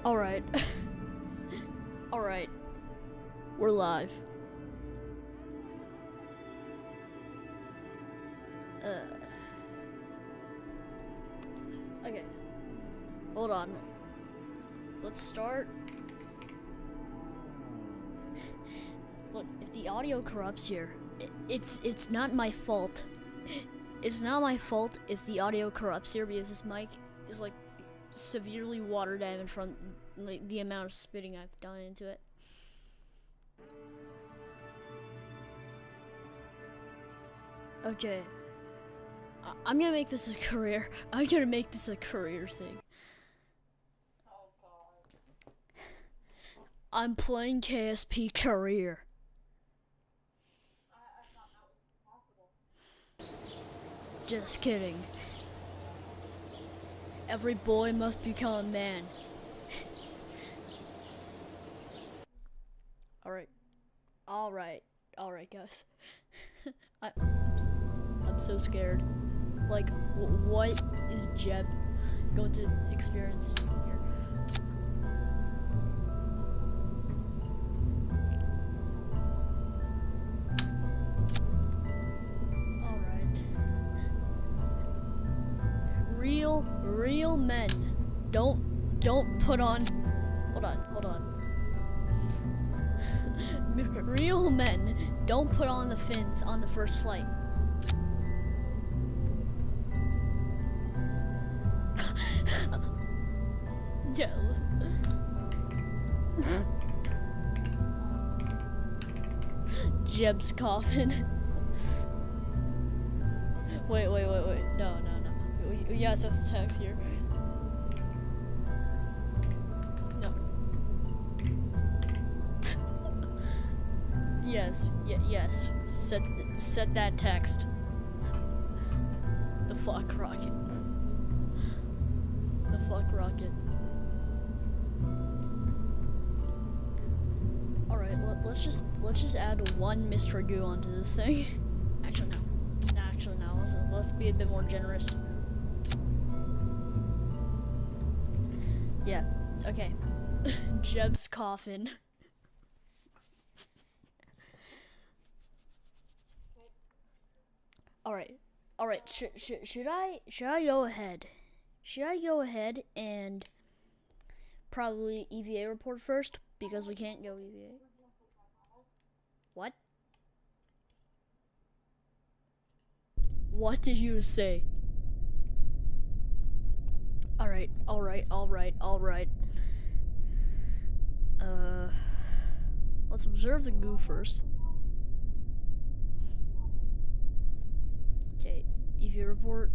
Alright. Alright. We're live. Okay. Hold on. Let's start. Look, if the audio corrupts here, it's not my fault. It's not my fault if the audio corrupts here because this mic is like severely water damaged from like the amount of spitting I've done into it. Okay. I'm gonna make this a career. I'm gonna make this a career thing. Oh god. I'm playing KSP career. I thought that was possible. Just kidding. Every boy must become a man. Alright, guys. I'm so scared. Like, what is Jeb going to experience here? Alright. Real men don't put on. Hold on. Real men don't put on the fins on the first flight. Yeah. Jeb's coffin. Wait. No. We gotta set the text here. No. Yes. Set that text. The fuck rocket. The fuck rocket. Alright, let's just add one Mr. Goo onto this thing. Actually no. Let's be a bit more generous. Yeah. Okay. Jeb's coffin. Alright. Should I go ahead? Should I go ahead and probably EVA report first because we can't go EVA? What? What did you say? Alright. Let's observe the goo first. Okay, EVA report.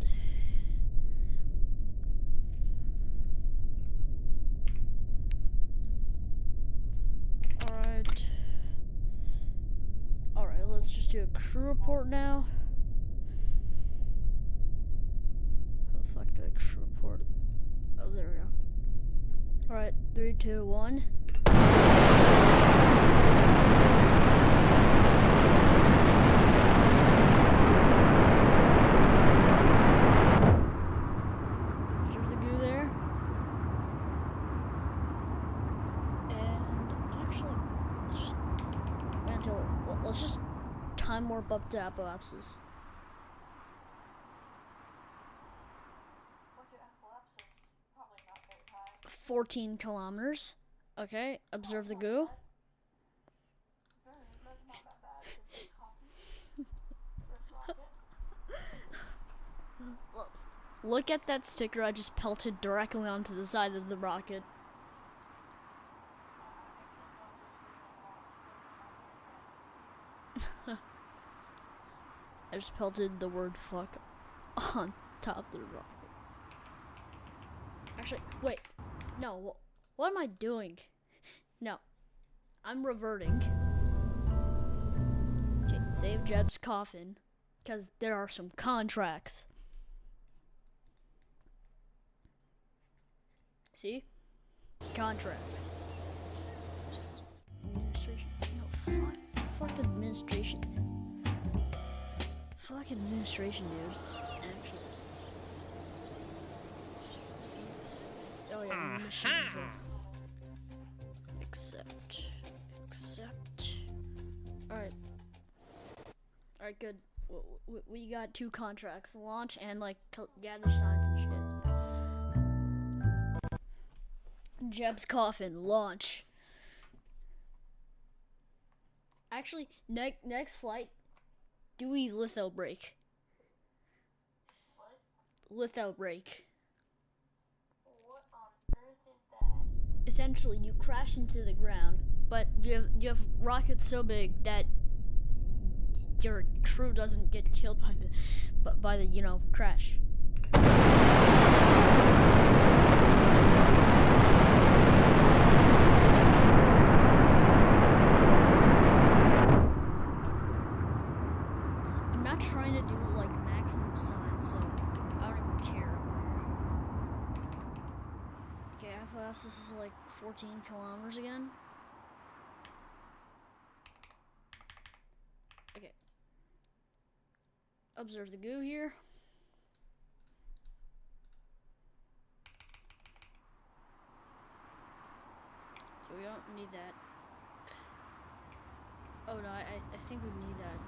Alright, let's just do a crew report now. How the fuck do I crew report? Oh, there we go. Alright, 3, 2, 1. Observe the goo there. And actually, let's just time warp up to apoapsis. What's your apoapsis? Probably not very high. 14 kilometers. Okay, observe the goo. That's not that bad. It's coffee. First rocket. Look at that sticker I just pelted directly onto the side of the rocket. I just pelted the word fuck on top of the rocket. Actually, wait. No, what am I doing? No. I'm reverting. Okay, save Jeb's coffin. Because there are some contracts. See? Contracts. Administration. No, fuck administration. Fuck administration, dude. Actually. Oh yeah, machine control. Accept. Alright. Alright, good. We got 2 contracts. Launch and, like, gather signs and shit. Jeb's coffin. Launch. Actually, next flight, Dewey litho break. What? Litho break. What on earth is that? Essentially, you crash into the ground, but you have rockets so big that your crew doesn't get killed by the crash. I'm not trying to do like maximum science, so I don't even care. Okay, perhaps this is like 14 kilometers again. Okay. Observe the goo here. Okay, we don't need that. Oh no, I think we need that.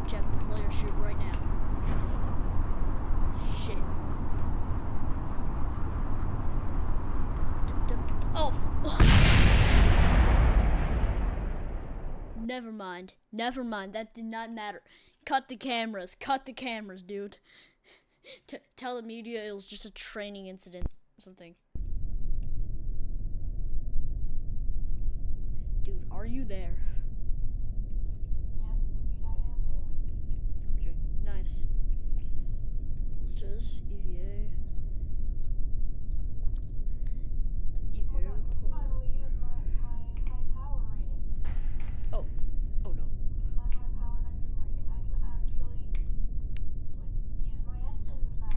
Jeb, deploy your chute right now. Shit. Oh! Never mind, that did not matter. Cut the cameras, dude. Tell the media it was just a training incident or something. Dude, are you there? Yes, indeed I am there. Okay, nice. Let's just EVA. Oh my god, I can finally use my high power rating. Oh no. My high power engine rating. I can actually use my engines now.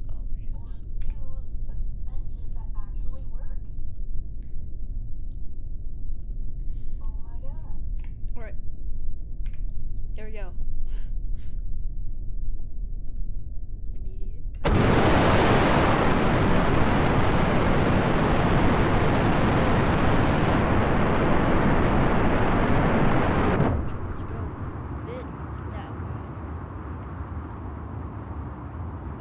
Oh my Or goodness. use an engine that actually works. Oh my god. Alright. Here we go. Let's go bit that way.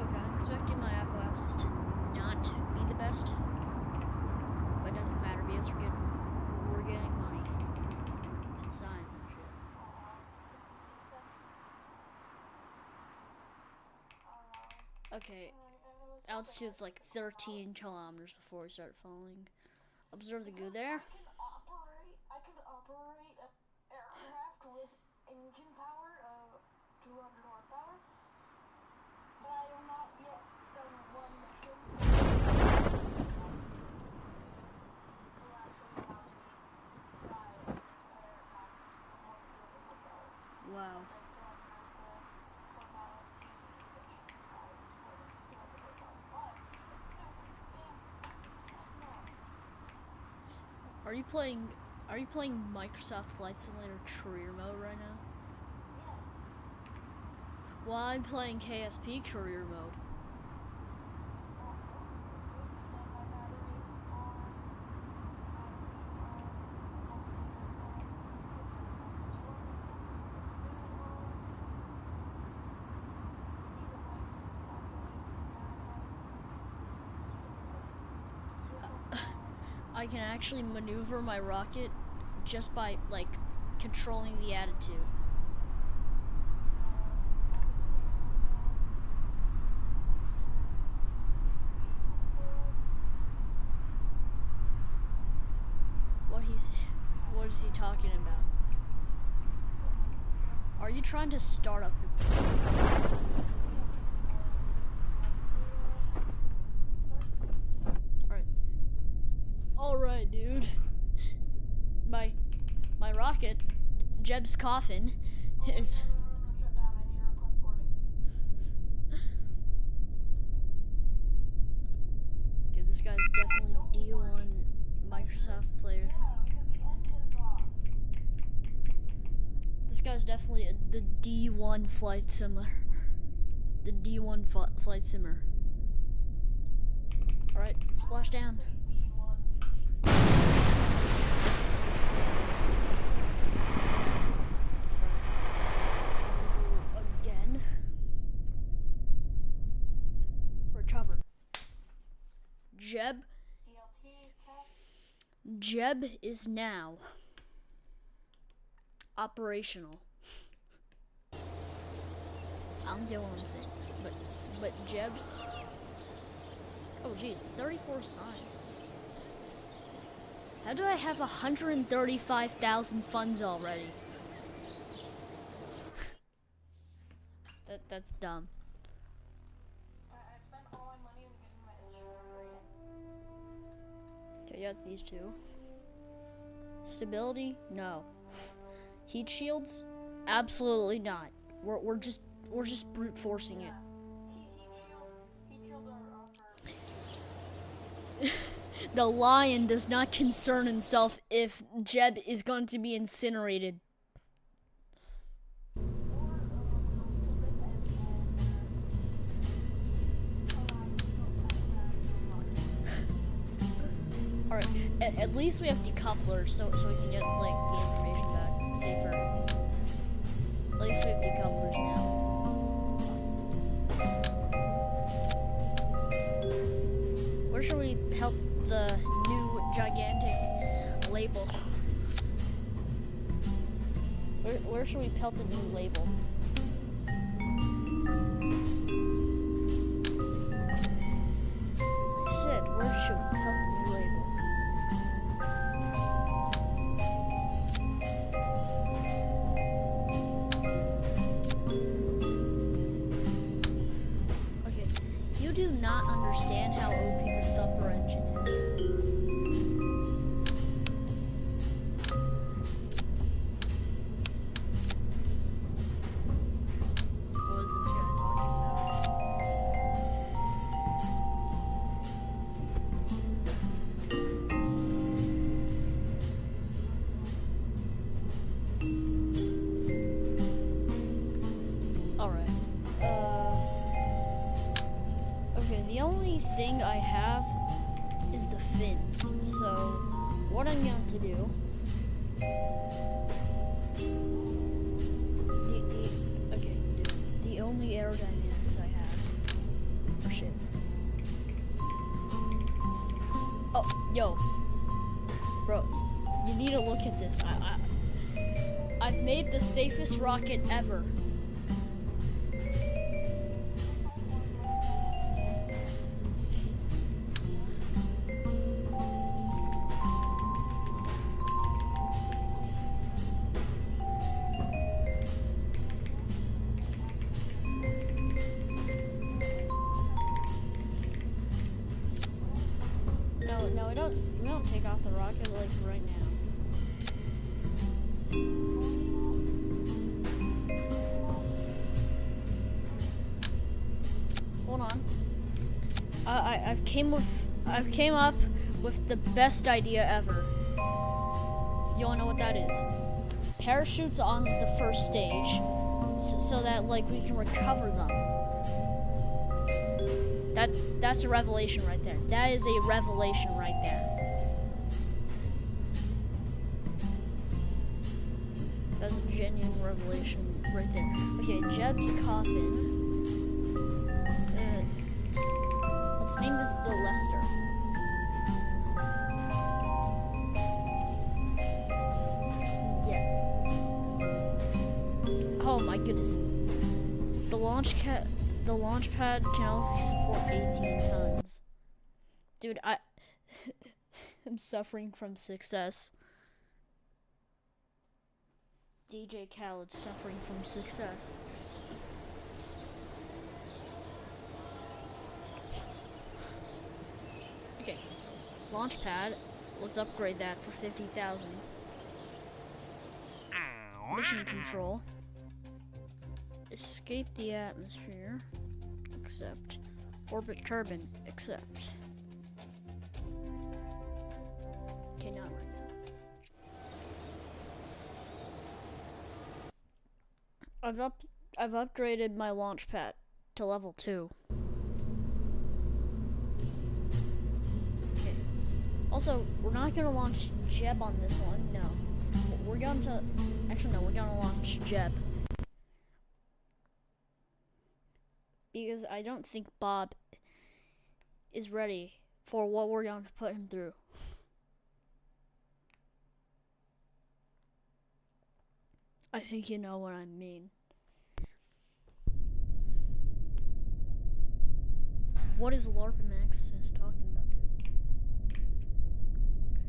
Okay, I'm expecting my apparatus to not be the best, but it doesn't matter because we're getting money and signs and shit. Okay, altitude's like 13 kilometers before we start falling. Observe the goo there. I can operate an aircraft with engine power of 200 horsepower, but I have not yet done one mission. Will actually allow me to fly an aircraft with more fuel than horsepower. Wow. I still have NASA Corvallis TV, which flies more than 200 horsepower. But it's still damn Cessna. Are you playing Microsoft Flight Simulator Career Mode right now? Yes. Well, I'm playing KSP Career Mode. I can actually maneuver my rocket just by, like, controlling the attitude. What is he talking about? Are you trying to start up your plane? Alright, dude. My rocket, Jeb's coffin, is... Shut down. I need to request boarding. Okay, this guy's definitely D1 Microsoft player. Yeah, because the engine's off. This guy's definitely the D1 flight simulator. the D1 flight simmer. Alright, splash down. Again. Recover. Jeb is now operational. I don't get what I'm saying, but Jeb. Oh geez, 34 signs. How do I have 135,000 funds already? That's dumb. I spent all my money on getting my insurance. Okay, yeah, these two. Stability? No. Heat shields? Absolutely not. We're just brute forcing it. Heat shields are The lion does not concern himself if Jeb is going to be incinerated. Alright, at least we have decouplers so we can get like the information back safer. At least we have decouplers now. Where should we help the new gigantic label? Where should we pelt the new label? I said, where should we pelt the new label? Okay, you do not understand how OP the Thumper engine is. What is this guy talking about? Alright. Okay, the only thing I have is the fins. So, what I'm going to do... The only aerodynamics I have are shit. Oh, yo. Bro, you need to look at this. I've made the safest rocket ever. No, we don't take off the rocket like right now. Hold on. I've came up with the best idea ever. You wanna know what that is? Parachutes on the first stage, so that like we can recover them. That's a revelation right there. That is a revelation right there. That's a genuine revelation right there. Okay, Jeb's coffin. Let's name this the Lester. Yeah. Oh my goodness. The launch pad can also support 18 tons. Dude, I'm suffering from success. DJ Khaled's suffering from success. Okay, launch pad. Let's upgrade that for 50,000. Mission control. Escape the atmosphere. Accept. Orbit carbon. Accept. Okay, not right now. I've upgraded my launch pad. to level 2. Okay. Also, we're not gonna launch Jeb on this one. No, we're going to. Actually, no, we're gonna launch Jeb because I don't think Bob is ready for what we're going to put him through. I think you know what I mean. What is LARP Max is talking about, dude?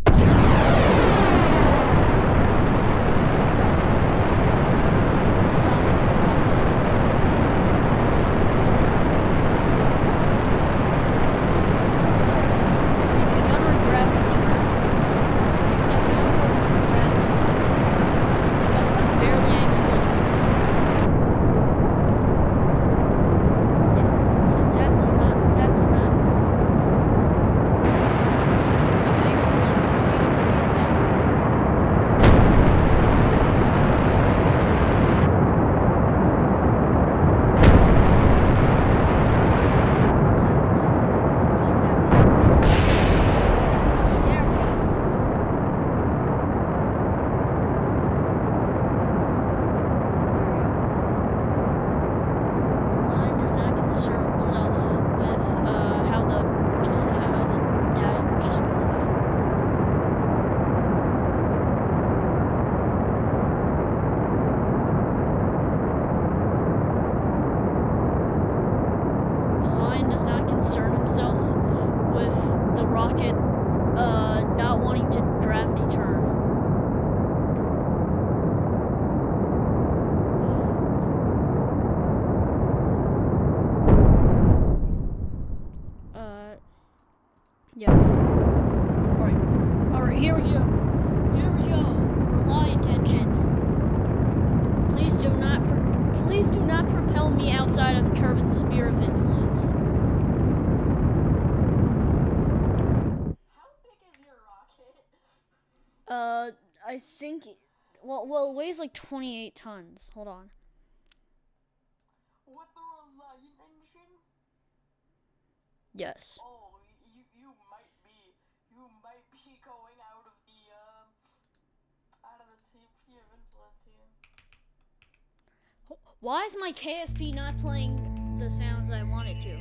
We got our gravity turn, except I don't know what the gravity is doing because I'm barely able to turn. Yeah, so that does not. Concern himself with the rocket not wanting to gravity turn. Yeah. Alright, here we go. Reliant engine. Please do not propel me outside of Kerbin's sphere of influence. I think, well, it weighs like 28 tons. Hold on. With the Reliant engine? Yes. Oh, you might be going out of the sphere of influence here. Why is my KSP not playing the sounds I want it to?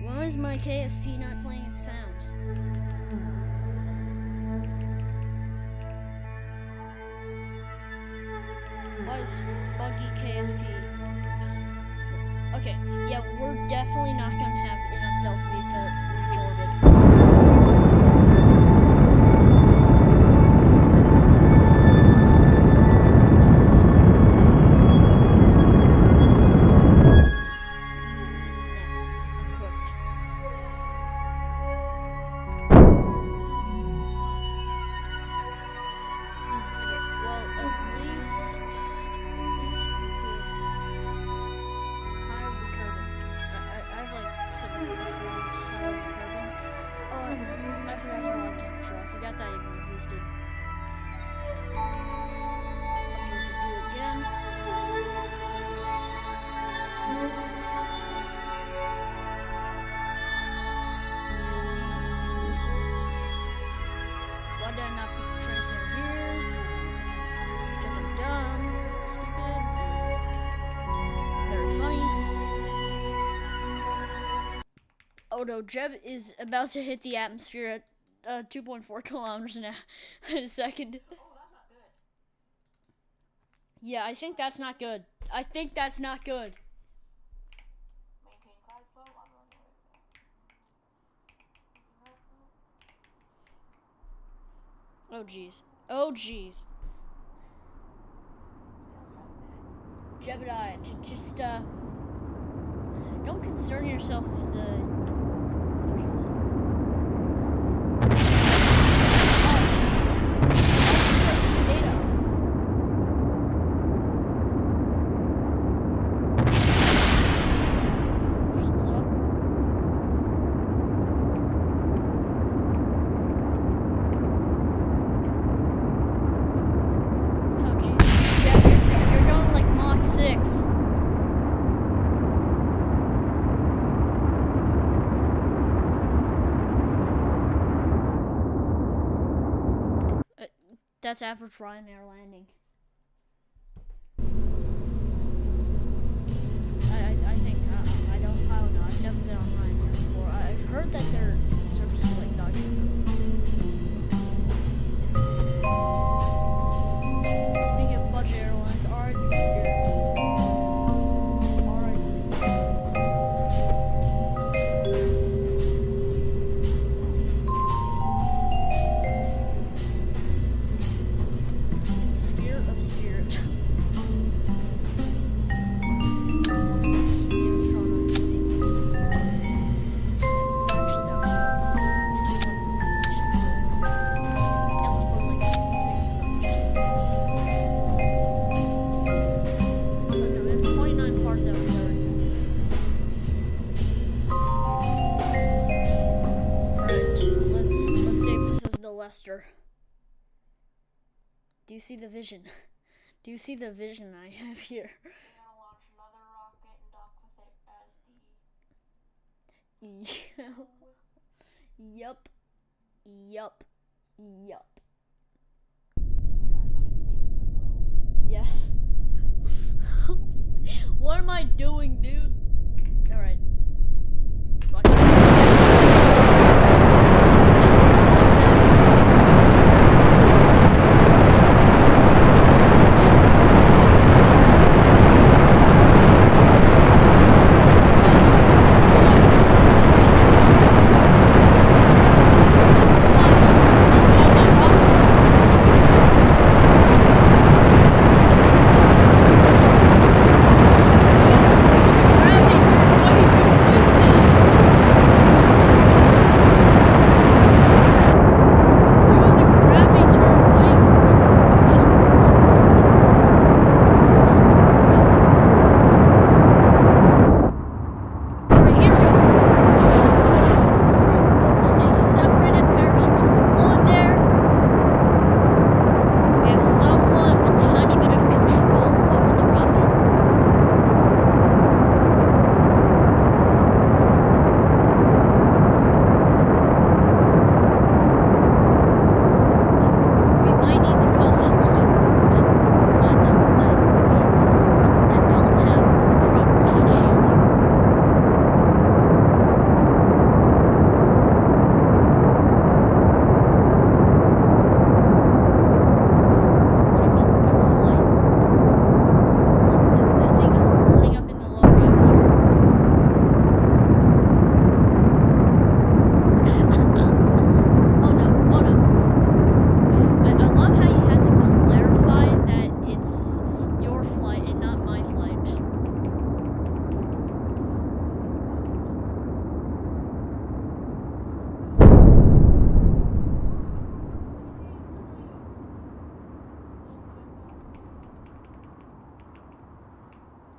Why is my KSP not playing its sounds? Why is buggy KSP? Okay, yeah, we're definitely not gonna have enough Delta V to reach orbit. Oh no, Jeb is about to hit the atmosphere at 2.4 kilometers in a second. Oh, that's not good. Yeah, I think that's not good. Maintain flight slow on runway. Oh jeez. Oh jeez. Jebediah, just don't concern yourself with the. Oh jeez. You're going like Mach 6. that's average Ryanair landing. I think I don't know. I've never been on Ryanair before. I've heard that their service is like not good. Speaking of budget airlines, alright, do you see the vision? Do you see the vision I have here? We're gonna launch another rocket and dock with it as the... Yup. Yup. Yup. Yes. What am I doing, dude? Alright.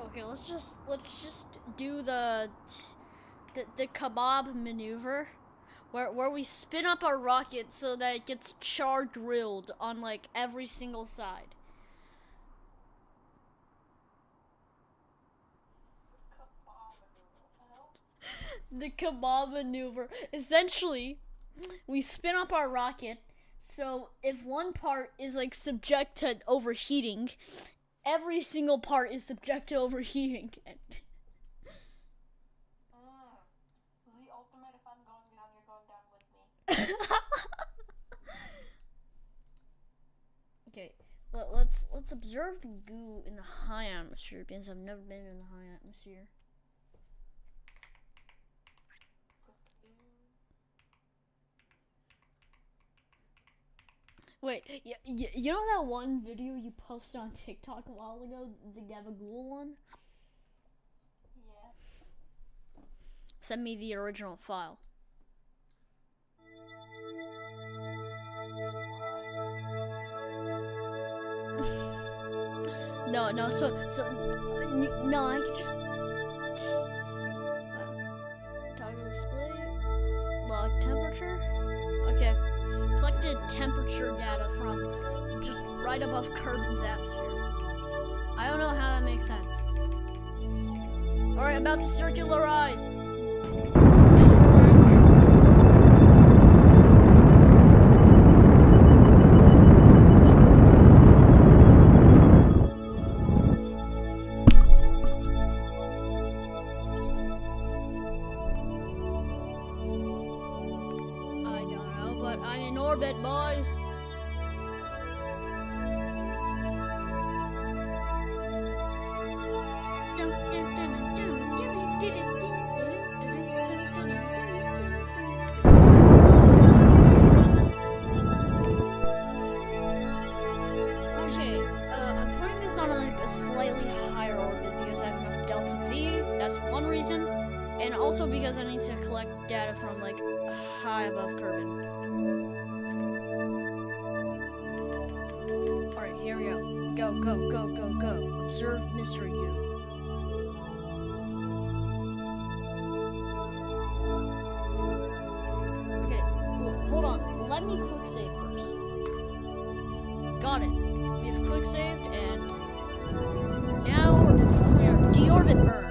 Okay, let's just do the kebab maneuver, where we spin up our rocket so that it gets char grilled on like every single side. The kebab maneuver. Essentially, we spin up our rocket, so if one part is like subject to overheating, every single part is subject to overheating. The ultimate, if I'm going down, you're going down with me. Okay, let's observe the goo in the high atmosphere, because I've never been in the high atmosphere. Wait, you know that one video you posted on TikTok a while ago, the Gabagool one? Yeah. Send me the original file. No, no, no, I can just toggle display, log temperature. Okay, collected temperature data from just right above Kerbin's atmosphere. I don't know how that makes sense. All right, about to circularize. orbit, boys. Okay, I'm putting this on like a slightly higher orbit because I have enough delta V. That's one reason, and also because I need to collect data from like high above Kerbin. All right, here we go. Go, go, go, go, go. Observe mystery goo. Okay, hold on. Let me quick save first. Got it. We have quick saved, and now we're performing our deorbit burn.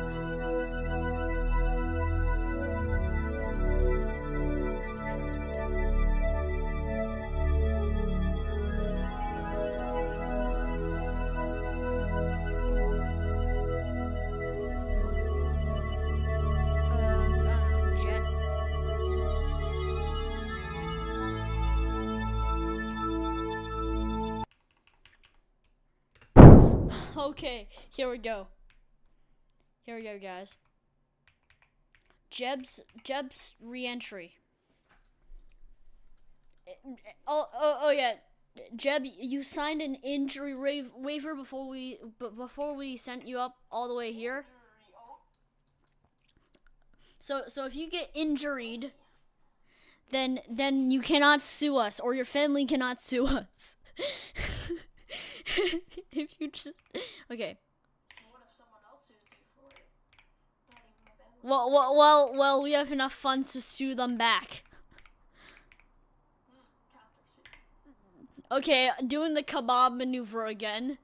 Okay, here we go. Here we go, guys. Jeb's re-entry. Oh yeah, Jeb, you signed an injury waiver before we sent you up all the way here. So if you get injured, then you cannot sue us, or your family cannot sue us. If you just okay. What if someone else sues you for it? Not even my family. Well, we have enough funds to sue them back. Okay, doing the kebab maneuver again.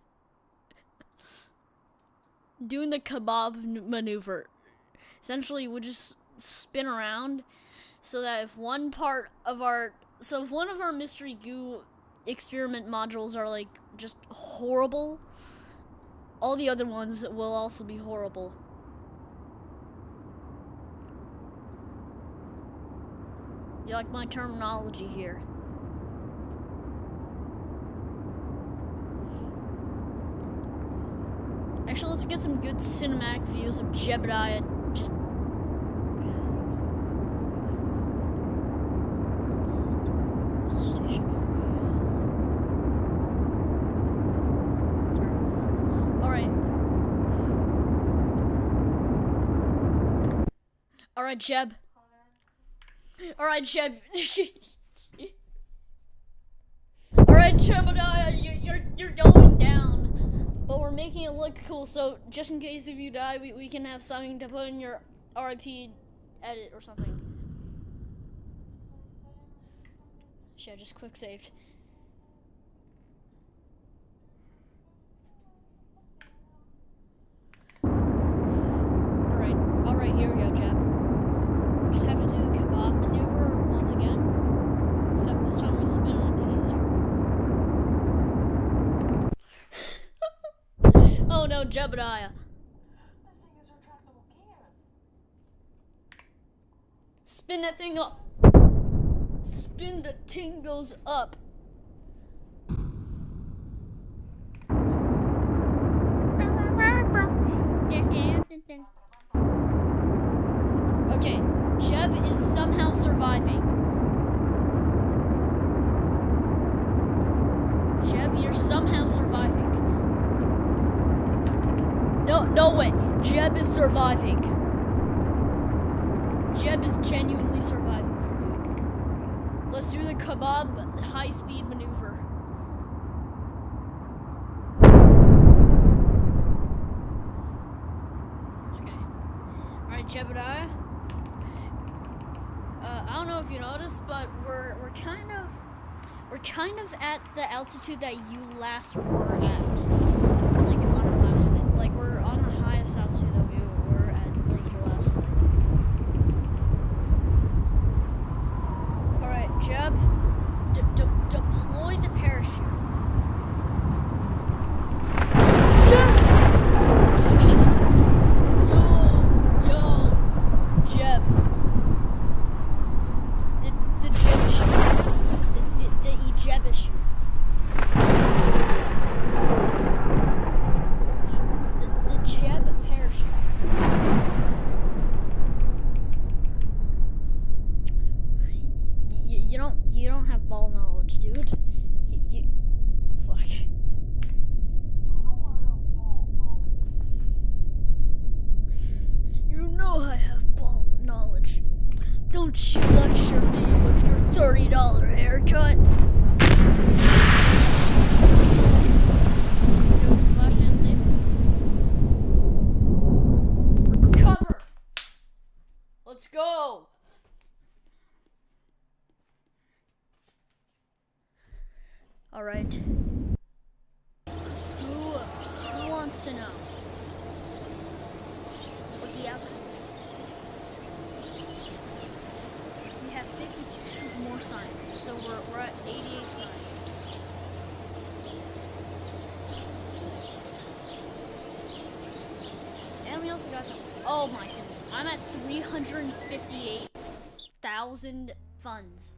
Doing the kebab maneuver. Essentially, we just spin around so that if one of our mystery goo experiment modules are like just horrible, all the other ones will also be horrible. You like my terminology here? Actually, let's get some good cinematic views of Jebediah just Alright, Jeb. Alright, Jeb. Alright, Jebediah, you're going down. But we're making it look cool, so just in case if you die, we can have something to put in your RIP edit or something. Shit, I just quick saved. Alright, here we go, Jeb. Just have to do the kebab maneuver once again. Except this time we spin it a bit easier. Oh no, Jebediah. This thing is retractable gears. Spin that thing up. Spin the thing goes up. Okay, Jeb is somehow surviving. Jeb, you're somehow surviving. No way. Jeb is surviving. Jeb is genuinely surviving here, dude. Let's do the kebab high-speed maneuver. Okay. Alright, Jebediah. I don't know if you noticed, but we're kind of at the altitude that you last were at. Like on our last flight. Like we're on the highest altitude that we were at like your last flight. Alright, Jeb, deploy the parachute. Don't you lecture me with your $30 haircut. Go splash and save. Recover. Let's go. All right. Who wants to know what the outcome is? We have 52 more signs, so we're at 88 signs. And we also got some. Oh my goodness! I'm at 358,000 funds.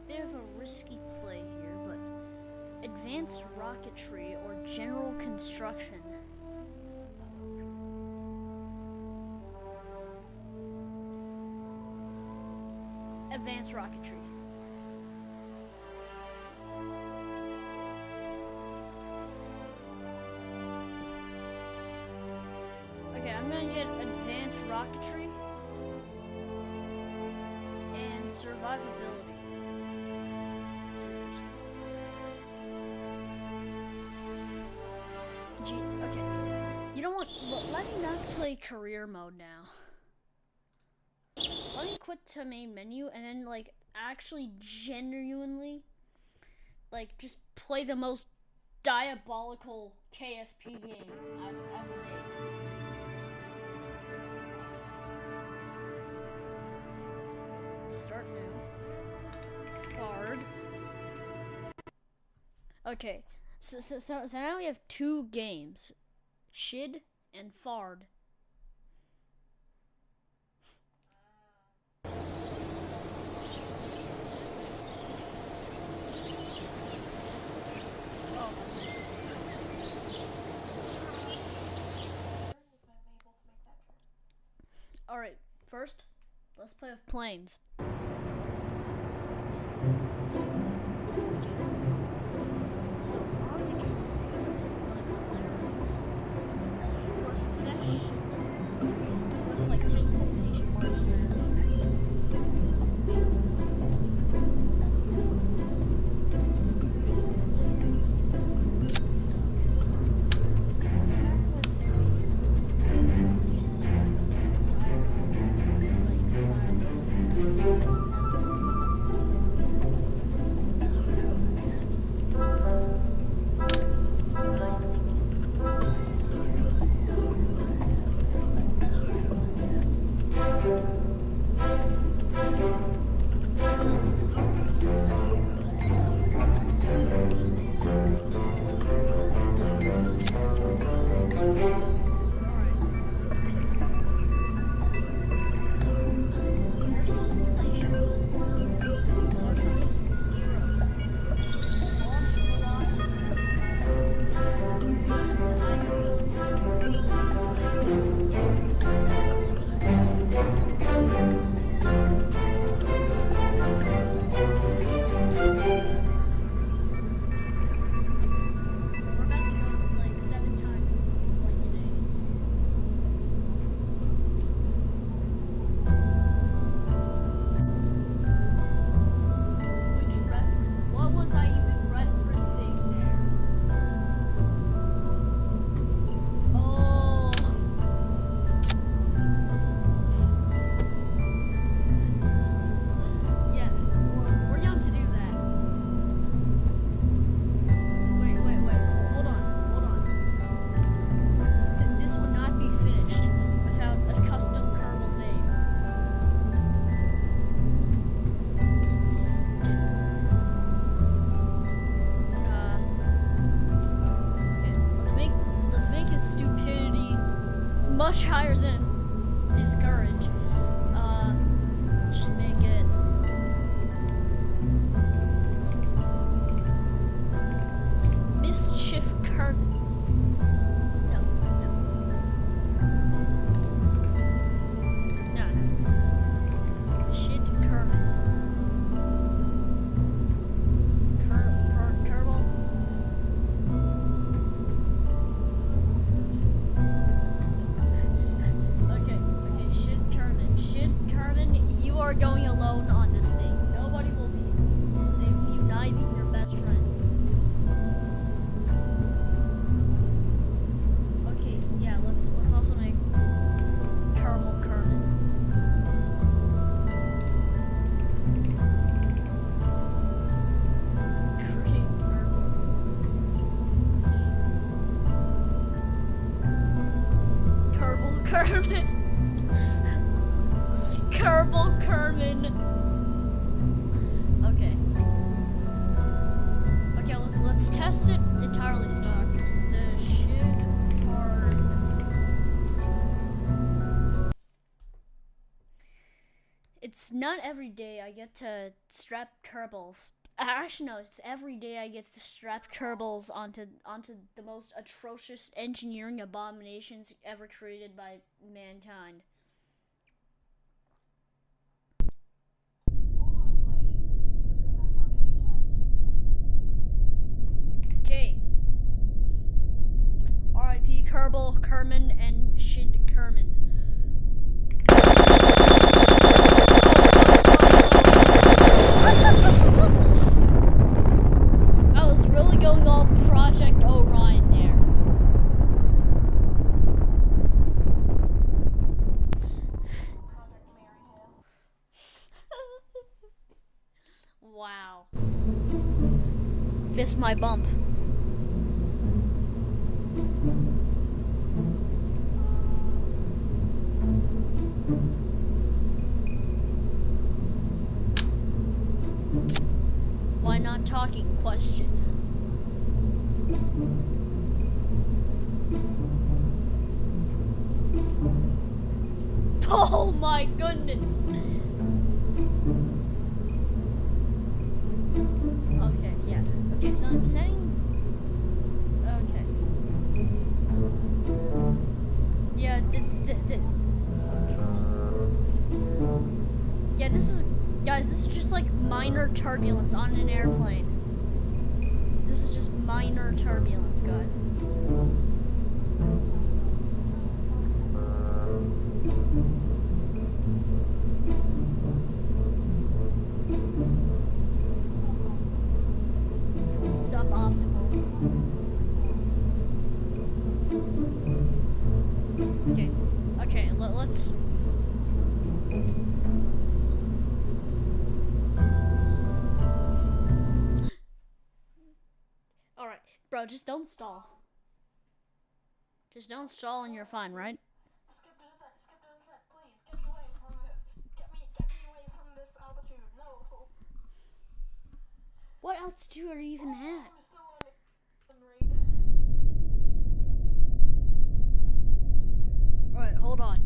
Bit of a risky play here, but advanced rocketry or general construction. Advanced rocketry. Okay, I'm gonna get advanced rocketry and survivability. Okay, you know what? Let me not play career mode now. Let me quit to main menu and then like actually genuinely like just play the most diabolical KSP game I've ever made. Start new. Fard. Okay, so now we have two games, Shid and Fard. Alright, first, let's play with planes. So, on the cameras, we have professional, with like 10 quotation marks there. Much higher than his courage. Let's just make it mischief current. No. Shid current. Kerbal. Kermit. Kerbal Kermit. Okay. Okay, let's test it entirely stock. The shid fart. It's not every day I get to strap Kerbals. Actually, no, it's every day I get to strap Kerbals onto the most atrocious engineering abominations ever created by mankind. Okay. R.I.P. Kerbal, Kerman, and Shid Kerman. I was really going all Project Orion there. Wow. Fist my bump. Why not talking? Question. Oh my goodness. Okay, yeah. Okay, so I'm setting. Okay. Yeah, yeah, this is. Guys, this is just like minor turbulence on an airplane. This is just minor turbulence, guys. Suboptimal. Okay. Okay, let's. Alright, bro, just don't stall. Just don't stall and you're fine, right? Skip to the set, please. Get me away from this. Get me away from this altitude. No. What altitude are you even at? I'm still on rate. Alright, hold on.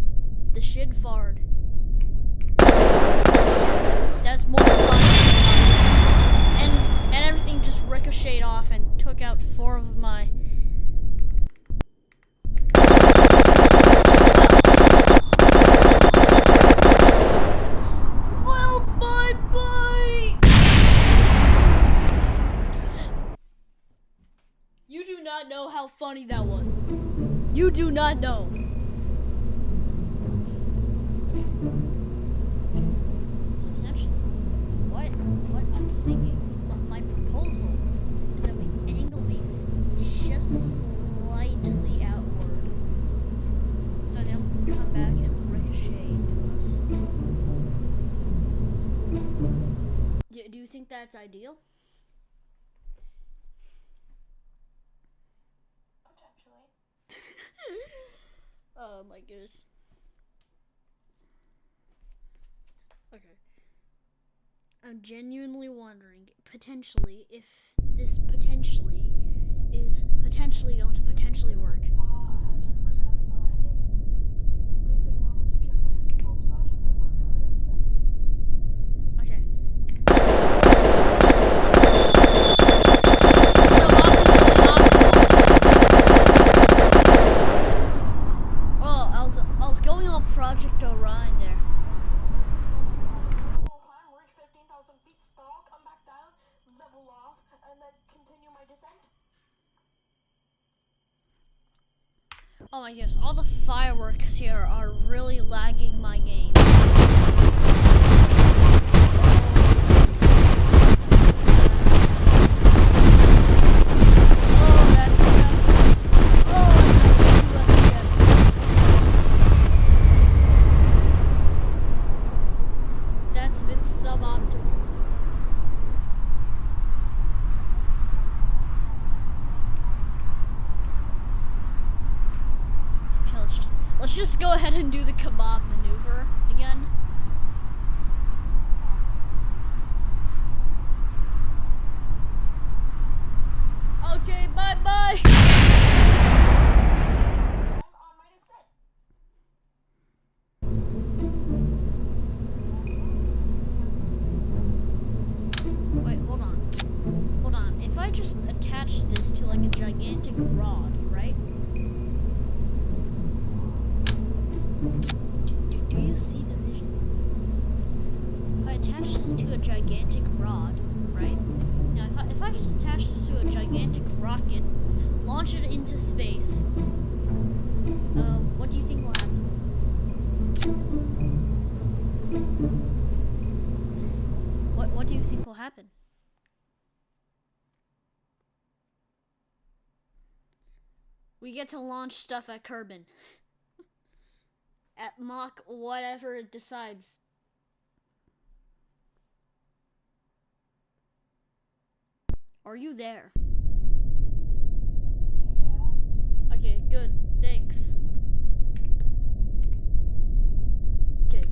The shid fart. That's more and everything just ricocheted off and took out 4 of my. Well, bye. You do not know how funny that was. You do not know. So essentially, what I'm thinking, my proposal is that we angle these just slightly outward, so they don't come back and ricochet into us. Do you think that's ideal? Potentially. Oh my goodness. Okay. I'm genuinely wondering, potentially, if this potentially is potentially going to potentially work. I just cleared us for landing. Please take a moment to check that your seatbelt's fastened and mark your ears. Okay. This is suboptimally optimal. Oh, I was going on Project Orion there. Reach 15,000 feet, stall, come back down, level off, and then continue my descent. Oh my goodness, all the fireworks here are really lagging my game. Oh, that's enough. Oh, no, yes. That's a bit suboptimal. Okay, let's let's just go ahead and do the kebab maneuver again. Okay, bye-bye. On my descent. Wait, hold on. Hold on. If I just attach this to like a gigantic rod, right? Do you see the vision? If I attach this to a gigantic rod, right? Now, if I just attach this to a gigantic rocket, launch it into space, what do you think will happen? What do you think will happen? We get to launch stuff at Kerbin. At Mach whatever it decides. Are you there? Yeah. Okay, good. Thanks. Okay.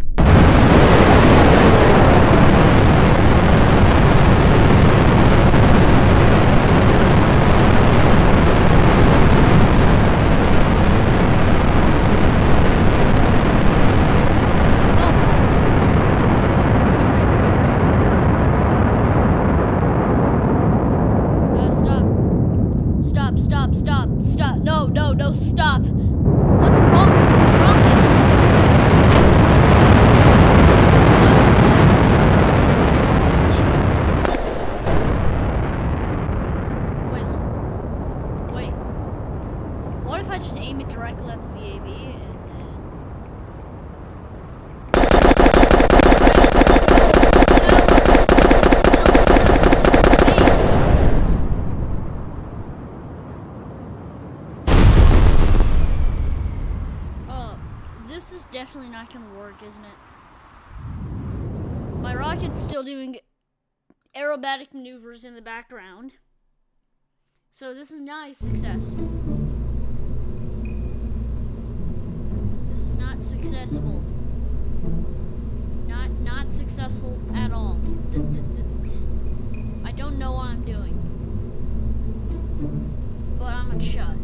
Stop. No, stop. What's wrong with this rocket? Wait. What if I just aim it directly at the VAB and then... This is definitely not gonna work, isn't it? My rocket's still doing aerobatic maneuvers in the background. So this is not a success. This is not successful. Not successful at all. I don't know what I'm doing. But I'm a shud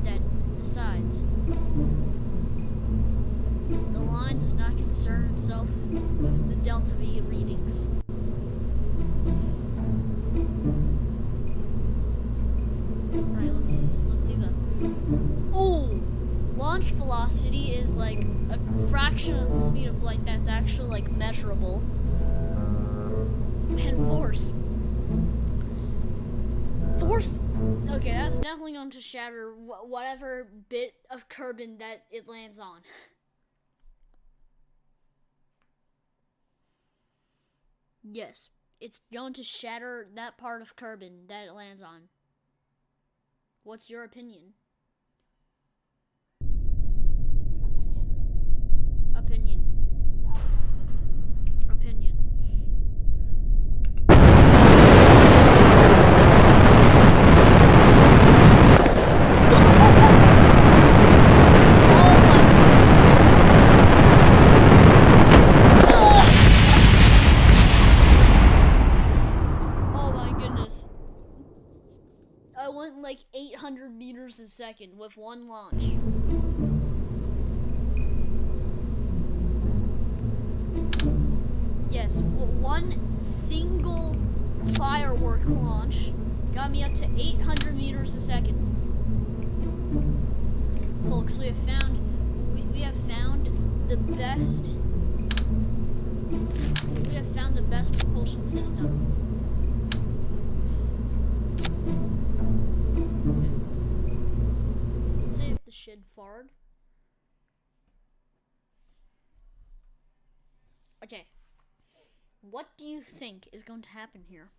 that decides. The line does not concern itself with the Delta V readings. Alright, let's see that. Oh! Launch velocity is like a fraction of the speed of light that's actually like measurable. And force. Okay, that's definitely going to shatter whatever bit of Kerbin that it lands on. Yes, it's going to shatter that part of Kerbin that it lands on. What's your opinion? Opinion. I went like 800 meters a second with one launch. Yes, one single firework launch got me up to 800 meters a second. Folks, we have found the best propulsion system. Let's see if the shid farted. Okay. What do you think is going to happen here?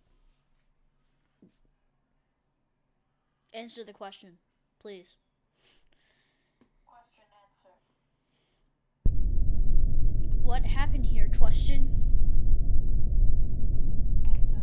Answer the question, please. Question answer. What happened here? Question. Answer.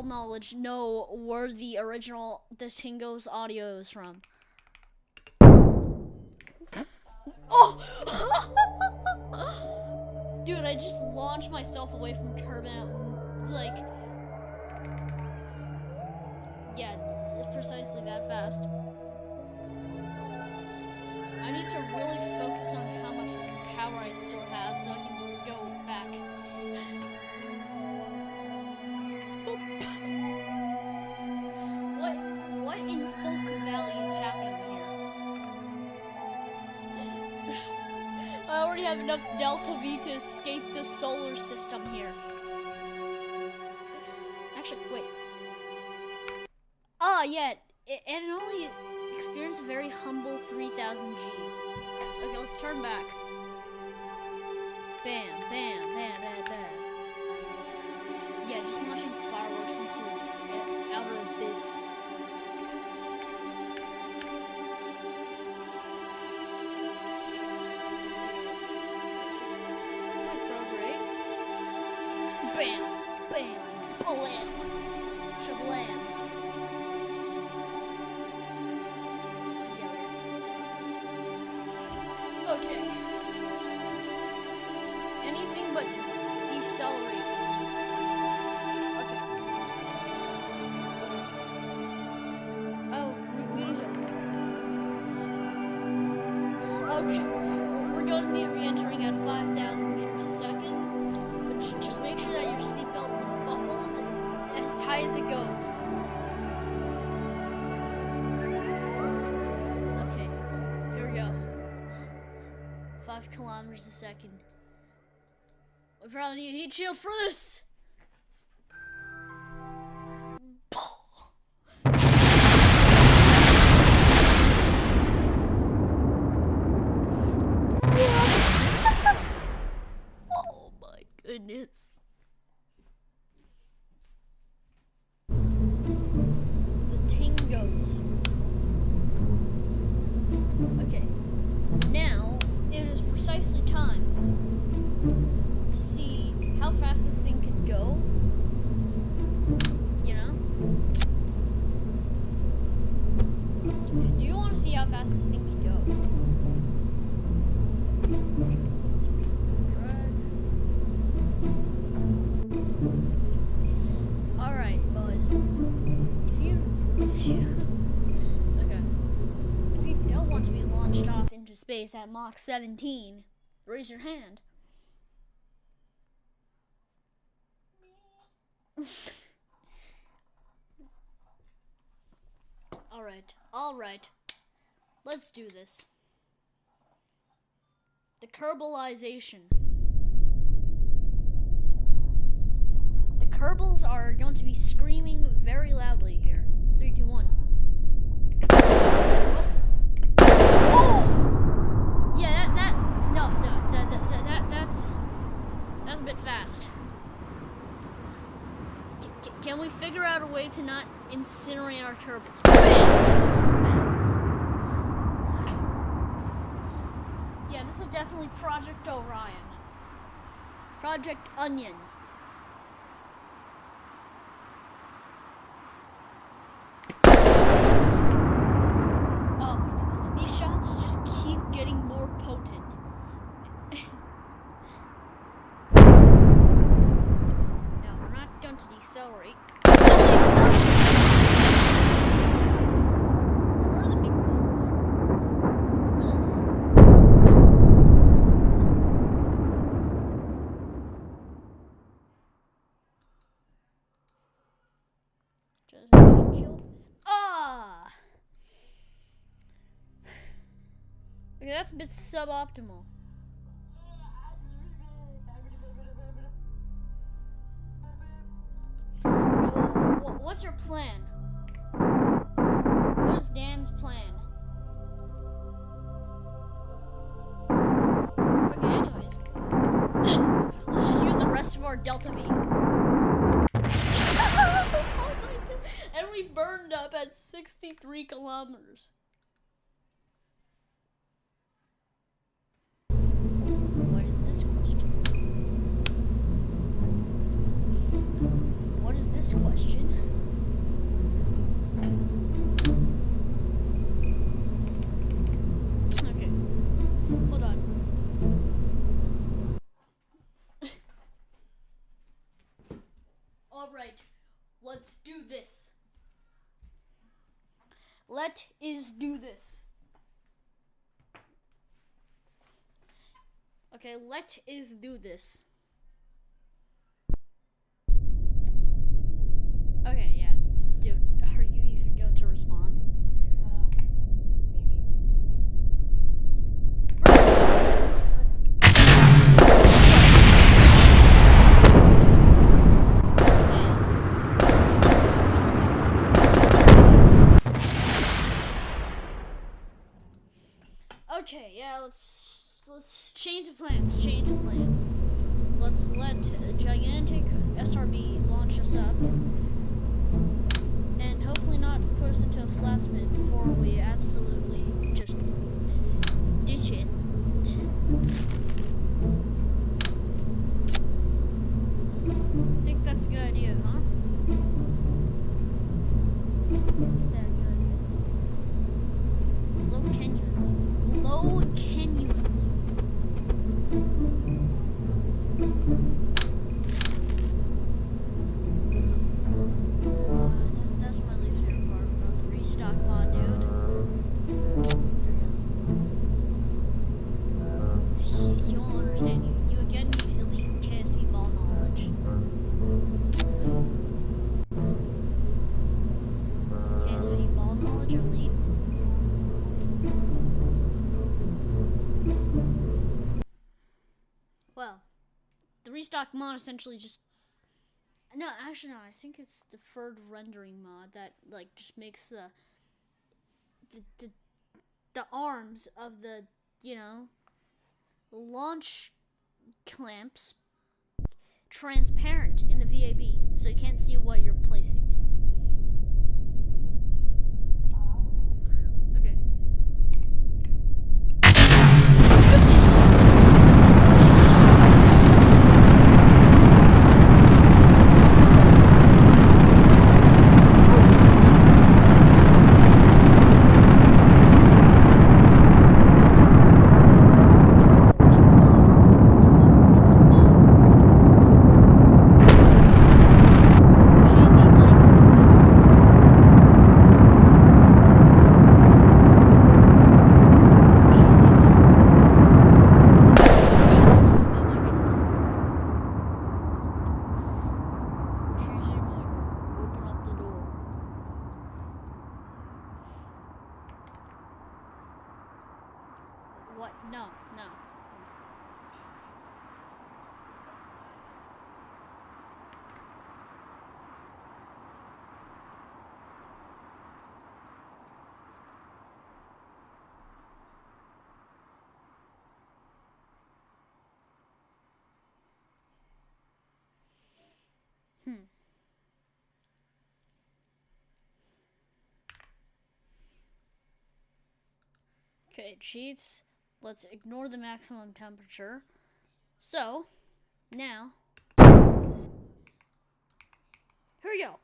knowledge know where the original the Tingo's audio is from. Oh! Dude, I just launched myself away from turbine. Like, yeah, it's precisely that fast. I need to really focus on how much power I still have so I can go back. What in Folk Valley is happening here? I already have enough Delta V to escape the solar system here. Actually, wait. Oh, yeah, it only experienced a very humble 3,000 Gs. Okay, let's turn back. Bam, bam, bam, bam, bam. Yeah, just launching fireworks into outer abyss. Bam, bam, blam, shablam. Okay. Anything but decelerate. Okay. Oh, we just... Okay. We're going to be re-entering at 5,000 meters a second. Just make sure that your seatbelt is buckled as tight as it goes. Okay, here we go. 5 kilometers a second. We probably need a heat shield for this. Oh my goodness. The Tingos. Okay. Now it is precisely time to see how fast this thing can go. You know? Do you want to see how fast this thing can go? Alright, boys. If you okay. If you don't want to be launched off into space at Mach 17, raise your hand. Alright. Let's do this. The Kerbalization. The Kerbals are going to be screaming very loudly here. 3, 2, 1. Oh! Yeah, that's a bit fast. Can we figure out a way to not incinerate our Kerbals? Yeah, this is definitely Project Orion. Project Onion. Oh, these shots just keep getting more potent. No, we're not going to decelerate. Where are the big bombs? Where is this? Ah! Okay, that's a bit suboptimal. Okay, what's your plan? What is Dan's plan? Okay, anyways. Let's just use the rest of our Delta V. And we burned up at 63 kilometers. What is this question? What is this this question. Okay, hold on. All right, let's do this. Let is do this. Okay, let is do this. Okay, yeah. Dude, are you even going to respond? Maybe. Okay, yeah, let's change the plans. Change the plans. Let's let gigantic SRB launch us up, and hopefully not put us into a flat spin before we absolutely just ditch it. I think that's a good idea, huh? Isn't that a good idea? Low canyon. Low canyon. That's my least favorite part about the restock mod, dude. You won't understand. You again need elite KSP ball knowledge. KSP ball knowledge or elite? Well, the restock mod essentially just no, actually no, I think it's deferred rendering mod that like just makes the arms of the, launch clamps transparent in the VAB, so you can't see what you're placing. Okay. What? No. Okay, cheats. Let's ignore the maximum temperature. So, now, here we go.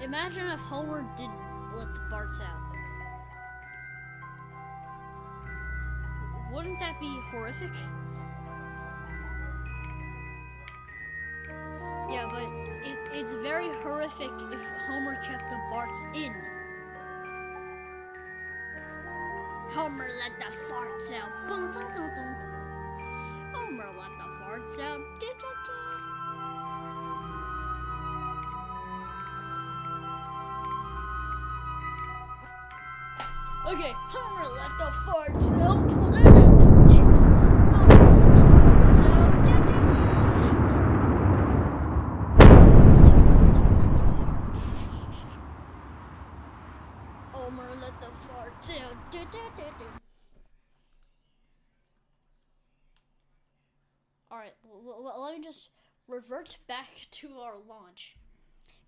Imagine if Homer didn't let the Barts out. Wouldn't that be horrific? Yeah, but it's very horrific if Homer kept the Barts in. Homer let the farts out. Homer let the farts out. Okay, Homer let the farts out. Homer let the farts out. Homer let the farts Alright, let me just revert back to our launch.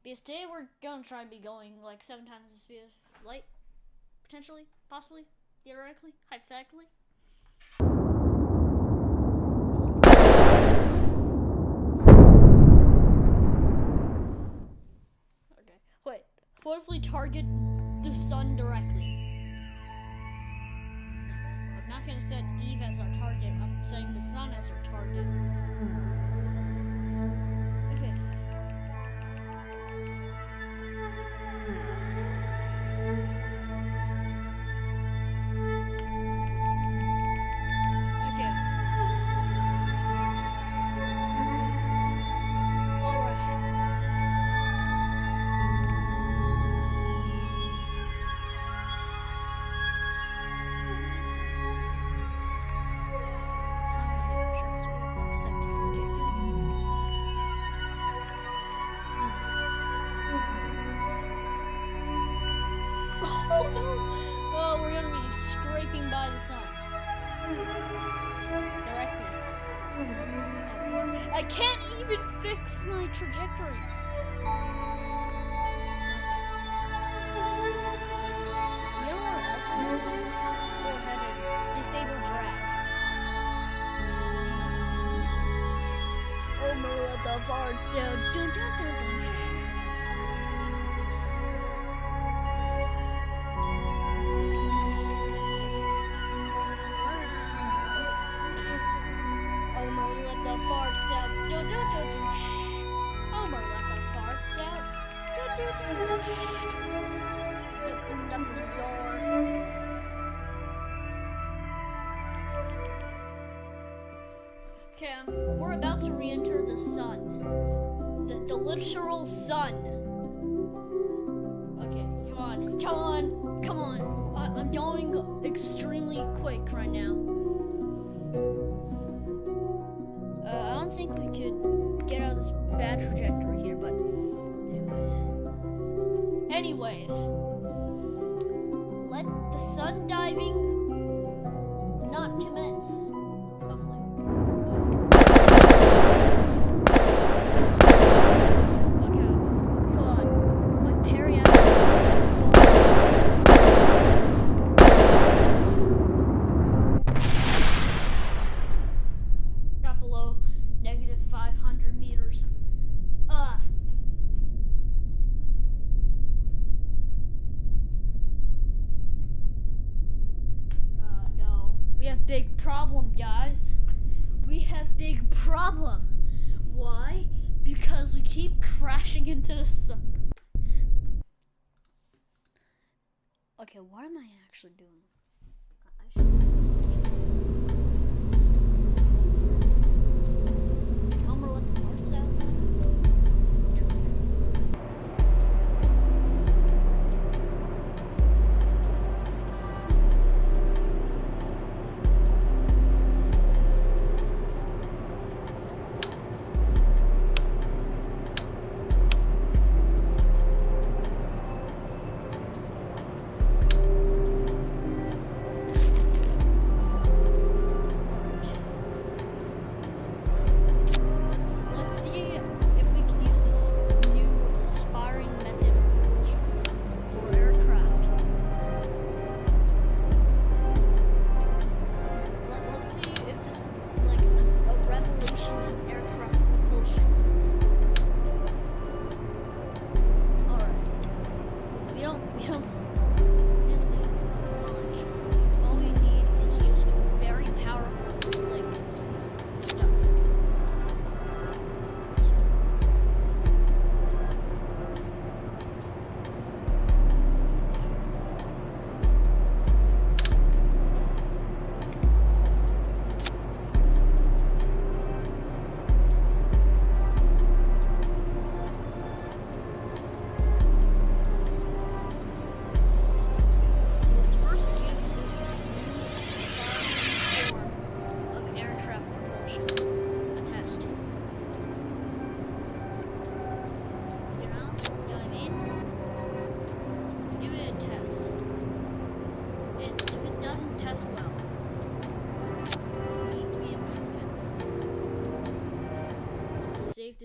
Because today we're gonna try to be going like 7 times the speed of light. Potentially, possibly, theoretically, hypothetically. Okay, wait. What if we target the sun directly? I'm not gonna set Eve as our target, I'm setting the sun as our target. Okay. Okay. Alright. Oh no! Oh, we're gonna be scraping by the sun. Directly. I can't even fix my trajectory. You know what else we need to do? Let's go ahead and disable drag. Oh, the fart sound. Dun, dun, dun, dun. Homer, let the farts out. Do do do do. Homer, let the farts out. Do do do do. Open up the door. Okay, we're about to re-enter the sun. The literal sun. Okay, come on, come on, come on. I'm going extremely quick right now. I don't think we could get out of this bad trajectory here, but anyways, let the sun diving not commence. Hopefully. Okay, come on. My parry got below negative 500 meters. No. We have big problem, guys. We have big problem. Why? Because we keep crashing into the sun. Okay, what am I actually doing? Homer, let the parts out.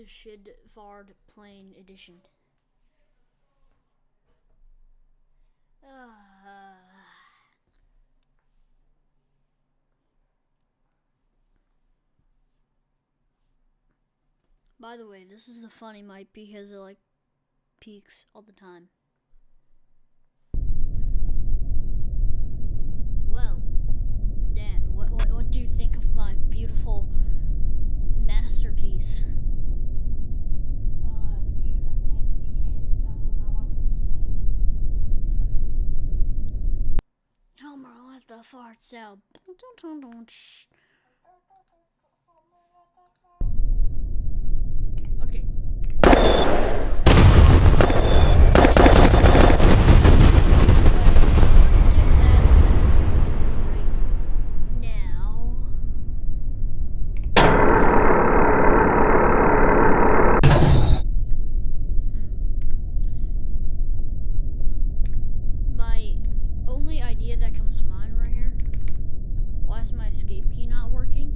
the shid Vard plane edition. By the way, this is the funny mic because it like peaks all the time. Well, Dan, what do you think of my beautiful masterpiece? Dude, I can't see it. I'm not watching this game. Homer, let the farts out. Okay. My only idea that comes to mind right here. Why is my escape key not working?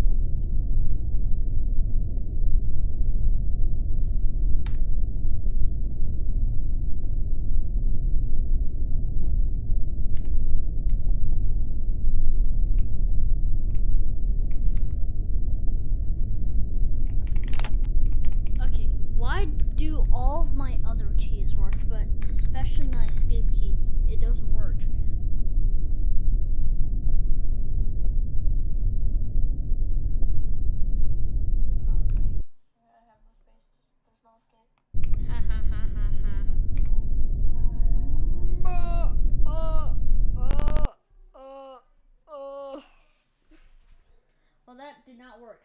Okay, why do all of my other keys work, but especially my escape key, it doesn't work? Ha ha ha ha ha. Well, that did not work.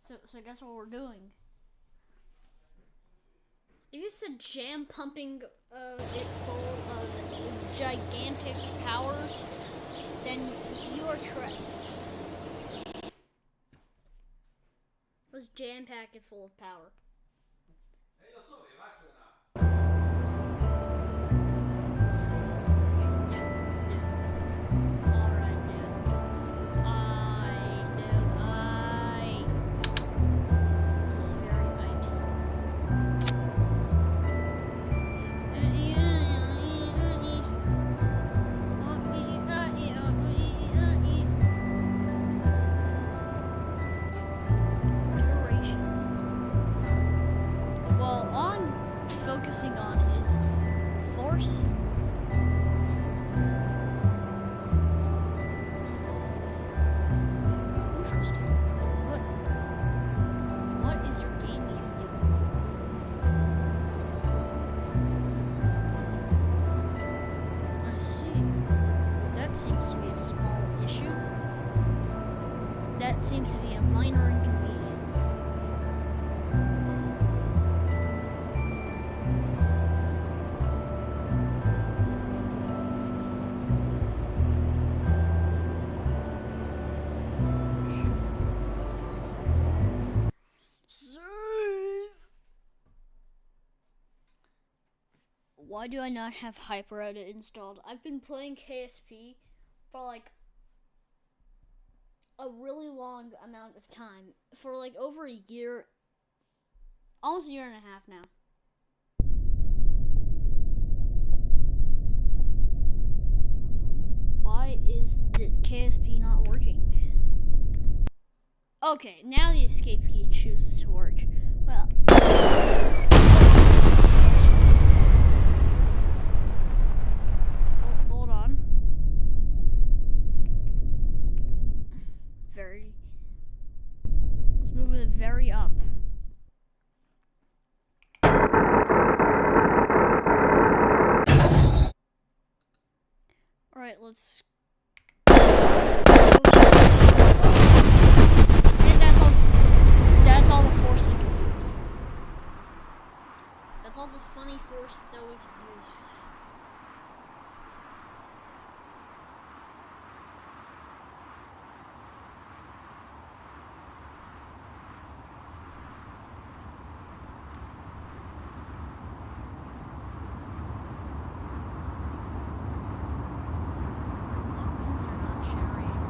So guess what we're doing? If it's a jam pumping it full of gigantic power, then you are correct. It was jam packed full of power. Focusing on is force. Interesting. What is your game even doing? I see. That seems to be a small issue. That seems to be a minor inconvenience. Why do I not have HyperEdit installed? I've been playing KSP for like a really long amount of time. For like over a year, almost a year and a half now. Why is the KSP not working? Okay, now the escape key chooses to work. Well. Hold on. Let's move it very up. Alright, let's. And that's all the force we can use. That's all the funny force that we can use. These winds are not generating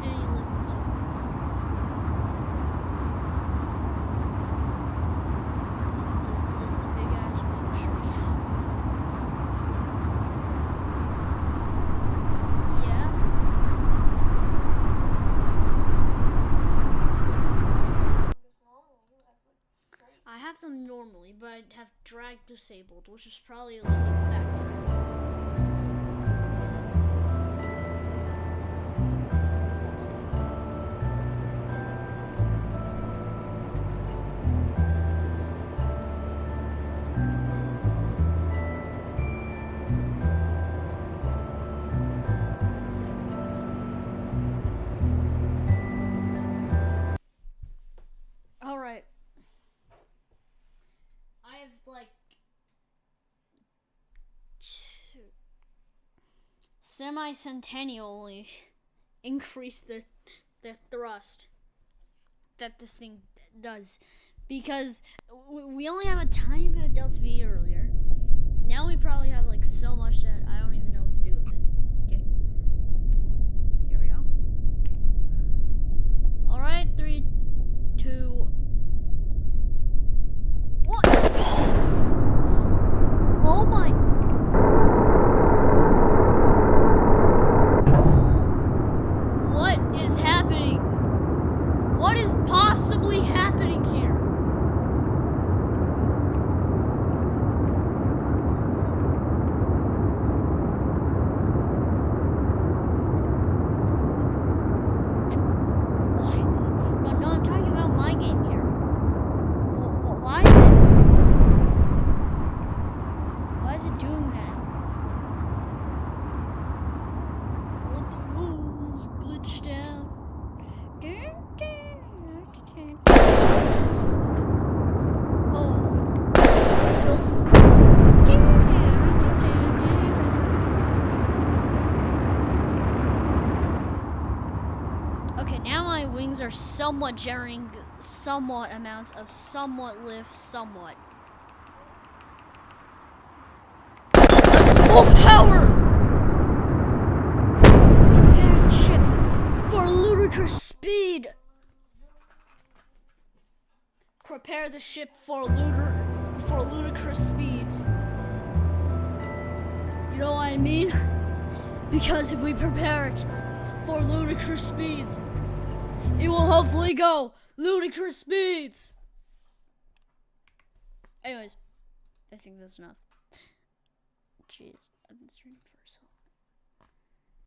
any liquids at all. drag disabled, which is probably a limiting factor. Alright. I have like semi-centennially increased the thrust that this thing does, because we only have a tiny bit of delta V earlier. Now we probably have like so much that I don't even know what to do with it. Okay, here we go. All right, 3, 2, 1. Oh my. What is happening? What is possibly happening here? No, I'm talking about my game here. Why is it doing that? What the rules glitched out. Okay, now my wings are somewhat generating somewhat amounts of somewhat lift, somewhat. Let's full power! Prepare the ship for ludicrous speed. Prepare the ship for ludicrous speeds. You know what I mean? Because if we prepare it for ludicrous speeds, it will hopefully go ludicrous speeds. Anyways, I think that's enough. Jeez, I've been streaming for